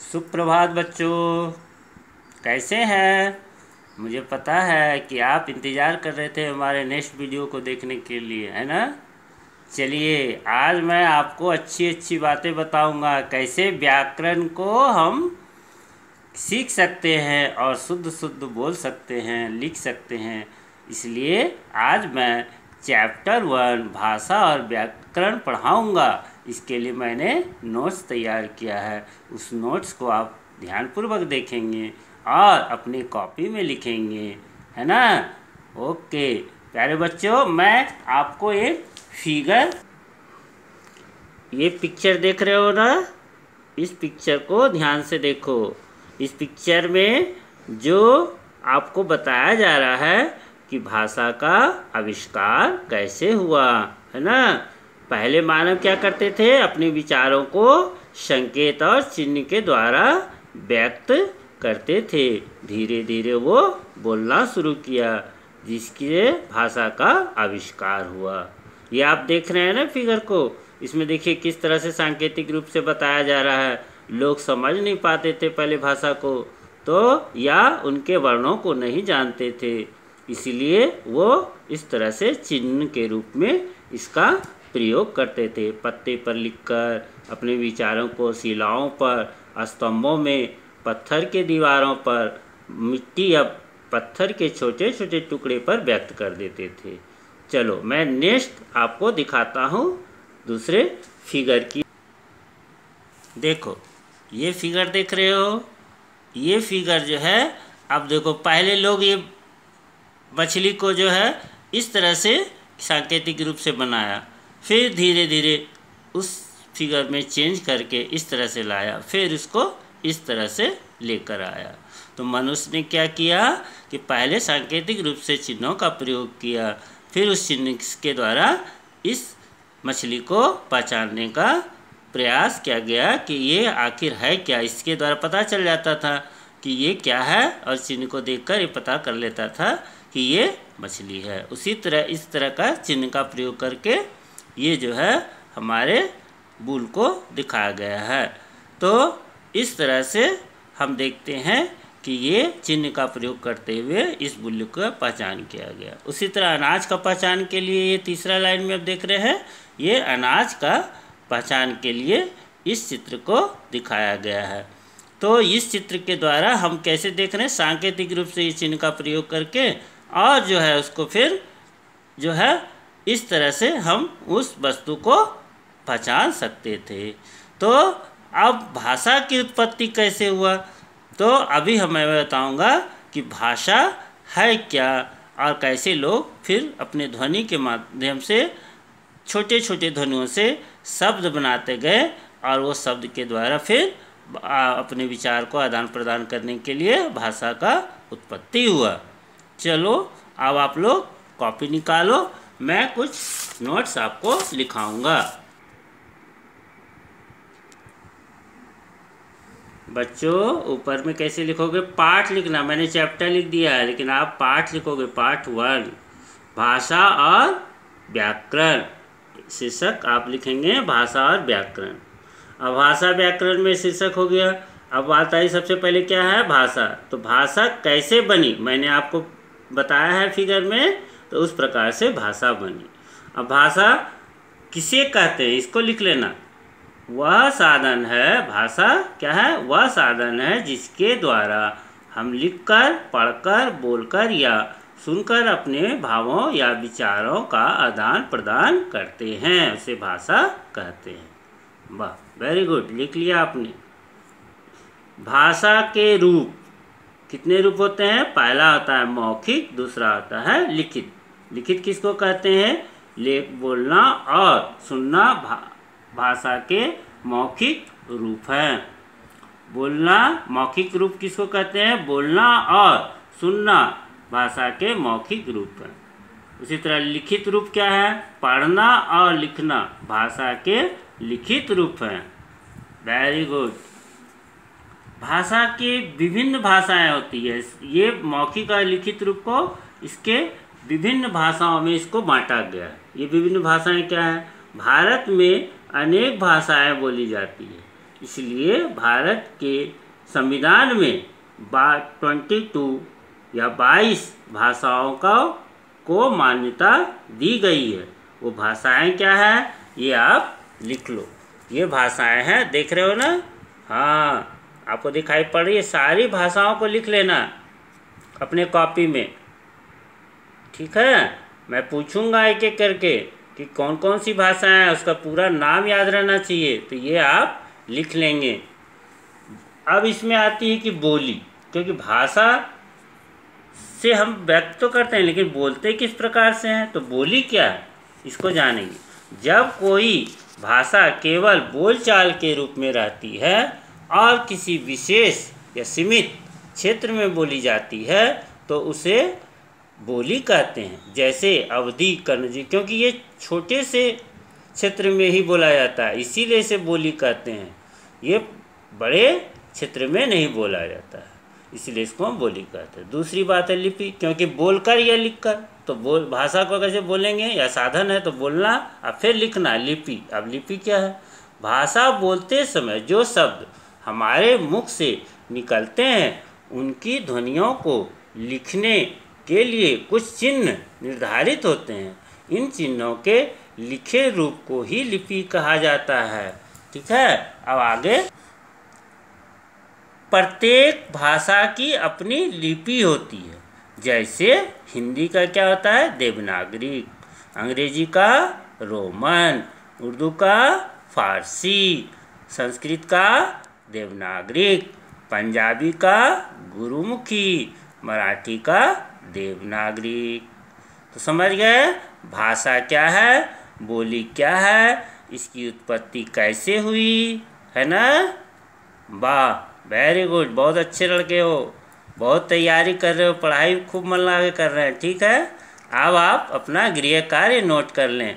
सुप्रभात बच्चों, कैसे हैं। मुझे पता है कि आप इंतज़ार कर रहे थे हमारे नेक्स्ट वीडियो को देखने के लिए, है ना। चलिए, आज मैं आपको अच्छी अच्छी बातें बताऊंगा कैसे व्याकरण को हम सीख सकते हैं और शुद्ध शुद्ध बोल सकते हैं, लिख सकते हैं। इसलिए आज मैं चैप्टर 1 भाषा और व्याकरण पढ़ाऊंगा। इसके लिए मैंने नोट्स तैयार किया है। उस नोट्स को आप ध्यानपूर्वक देखेंगे और अपनी कॉपी में लिखेंगे, है ना। ओके प्यारे बच्चों, मैं आपको एक ये पिक्चर देख रहे हो ना। इस पिक्चर को ध्यान से देखो। इस पिक्चर में जो आपको बताया जा रहा है कि भाषा का आविष्कार कैसे हुआ, है ना। पहले मानव क्या करते थे, अपने विचारों को संकेत और चिन्ह के द्वारा व्यक्त करते थे। धीरे धीरे वो बोलना शुरू किया, जिसके भाषा का आविष्कार हुआ। ये आप देख रहे हैं ना फिगर को। इसमें देखिए किस तरह से सांकेतिक रूप से बताया जा रहा है। लोग समझ नहीं पाते थे पहले भाषा को, तो या उनके वर्णों को नहीं जानते थे, इसलिए वो इस तरह से चिन्ह के रूप में इसका प्रयोग करते थे। पत्ते पर लिखकर अपने विचारों को शिलाओं पर, स्तंभों में, पत्थर के दीवारों पर, मिट्टी या पत्थर के छोटे छोटे टुकड़े पर व्यक्त कर देते थे। चलो मैं नेक्स्ट आपको दिखाता हूँ दूसरे फिगर की। देखो ये फिगर देख रहे हो। ये फिगर जो है, अब देखो पहले लोग ये मछली को जो है इस तरह से सांकेतिक रूप से बनाया, फिर धीरे धीरे उस फिगर में चेंज करके इस तरह से लाया, फिर इसको इस तरह से लेकर आया। तो मनुष्य ने क्या किया कि पहले सांकेतिक रूप से चिन्हों का प्रयोग किया, फिर उस चिन्ह के द्वारा इस मछली को पहचानने का प्रयास किया गया कि ये आखिर है क्या। इसके द्वारा पता चल जाता था कि ये क्या है, और चिन्ह को देखकर ये पता कर लेता था कि ये मछली है। उसी तरह इस तरह का चिन्ह का प्रयोग करके ये जो है हमारे बुल को दिखाया गया है। तो इस तरह से हम देखते हैं कि ये चिन्ह का प्रयोग करते हुए इस बुल का पहचान किया गया। उसी तरह अनाज का पहचान के लिए ये तीसरा लाइन में आप देख रहे हैं, ये अनाज का पहचान के लिए इस चित्र को दिखाया गया है। तो इस चित्र के द्वारा हम कैसे देख रहे हैं, सांकेतिक रूप से इस चिन्ह का प्रयोग करके, और जो है उसको फिर जो है इस तरह से हम उस वस्तु को पहचान सकते थे। तो अब भाषा की उत्पत्ति कैसे हुआ, तो अभी मैं बताऊंगा कि भाषा है क्या और कैसे लोग फिर अपने ध्वनि के माध्यम से छोटे छोटे ध्वनियों से शब्द बनाते गए, और वो शब्द के द्वारा फिर अपने विचार को आदान प्रदान करने के लिए भाषा का उत्पत्ति हुआ। चलो अब आप लोग कॉपी निकालो, मैं कुछ नोट्स आपको लिखाऊंगा। बच्चों ऊपर में कैसे लिखोगे, पाठ लिखना। मैंने चैप्टर लिख दिया है, लेकिन आप पाठ लिखोगे। पाठ 1 भाषा और व्याकरण, शीर्षक आप लिखेंगे भाषा और व्याकरण। अब भाषा व्याकरण में शीर्षक हो गया। अब बात आई सबसे पहले क्या है, भाषा। तो भाषा कैसे बनी, मैंने आपको बताया है फिगर में, तो उस प्रकार से भाषा बनी। अब भाषा किसे कहते हैं, इसको लिख लेना। वह साधन है, भाषा क्या है, वह साधन है जिसके द्वारा हम लिखकर, पढ़कर, बोलकर या सुनकर अपने भावों या विचारों का आदान प्रदान करते हैं, उसे भाषा कहते हैं। वाह, वेरी गुड, लिख लिया आपने। भाषा के रूप कितने रूप होते हैं, पहला होता है मौखिक, दूसरा होता है लिखित। लिखित किसको कहते हैं, बोलना और सुनना भाषा के मौखिक रूप हैं। बोलना मौखिक रूप किसको कहते हैं, बोलना और सुनना भाषा के मौखिक रूप हैं। उसी तरह लिखित रूप क्या है, पढ़ना और लिखना भाषा के लिखित रूप हैं। Very good. भाषा के विभिन्न भाषाएं होती है। ये मौखिक और लिखित रूप को इसके विभिन्न भाषाओं में इसको बांटा गया है। ये विभिन्न भाषाएं क्या है, भारत में अनेक भाषाएं बोली जाती है, इसलिए भारत के संविधान में 22 या 22 भाषाओं को मान्यता दी गई है। वो भाषाएं क्या है ये आप लिख लो। ये भाषाएं हैं, देख रहे हो ना? हाँ, आपको दिखाई पड़ रही है। सारी भाषाओं को लिख लेना अपने कॉपी में, ठीक है? मैं पूछूंगा एक एक करके कि कौन कौन सी भाषाएं हैं, उसका पूरा नाम याद रहना चाहिए, तो ये आप लिख लेंगे। अब इसमें आती है कि बोली, क्योंकि भाषा से हम व्यक्त तो करते हैं लेकिन बोलते किस प्रकार से हैं, तो बोली क्या है इसको जानेंगे। जब कोई भाषा केवल बोलचाल के रूप में रहती है और किसी विशेष या सीमित क्षेत्र में बोली जाती है तो उसे बोली कहते हैं। जैसे अवधी, कन्नौजी, क्योंकि ये छोटे से क्षेत्र में ही बोला जाता है, इसीलिए इसे बोली कहते हैं। ये बड़े क्षेत्र में नहीं बोला जाता है, इसलिए इसको हम बोली कहते हैं। दूसरी बात है लिपि, क्योंकि बोलकर या लिखकर, तो भाषा को कैसे बोलेंगे, या साधन है तो बोलना और फिर लिखना, लिपि। अब लिपि क्या है? भाषा बोलते समय जो शब्द हमारे मुख से निकलते हैं उनकी ध्वनियों को लिखने के लिए कुछ चिन्ह निर्धारित होते हैं। इन चिन्हों के लिखे रूप को ही लिपि कहा जाता है, ठीक है? अब आगे, प्रत्येक भाषा की अपनी लिपि होती है। जैसे हिंदी का क्या होता है? देवनागरी, अंग्रेजी का रोमन, उर्दू का फारसी, संस्कृत का देवनागरी, पंजाबी का गुरुमुखी, मराठी का देवनागरी। तो समझ गए भाषा क्या है, बोली क्या है, इसकी उत्पत्ति कैसे हुई, है ना? वाह, वेरी गुड, बहुत अच्छे लड़के हो, बहुत तैयारी कर रहे हो, पढ़ाई खूब मन लगा के कर रहे हैं, ठीक है? अब आप अपना गृह कार्य नोट कर लें।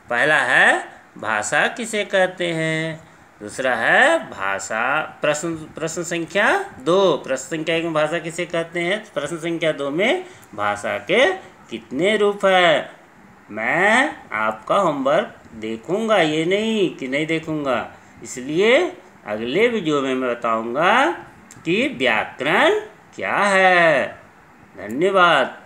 पहला है भाषा किसे कहते हैं, दूसरा है भाषा प्रश्न संख्या 2, प्रश्न संख्या 1 में भाषा किसे कहते हैं, प्रश्न संख्या 2 में भाषा के कितने रूप है। मैं आपका होमवर्क देखूंगा, ये नहीं कि नहीं देखूंगा, इसलिए अगले वीडियो में मैं बताऊंगा कि व्याकरण क्या है। धन्यवाद।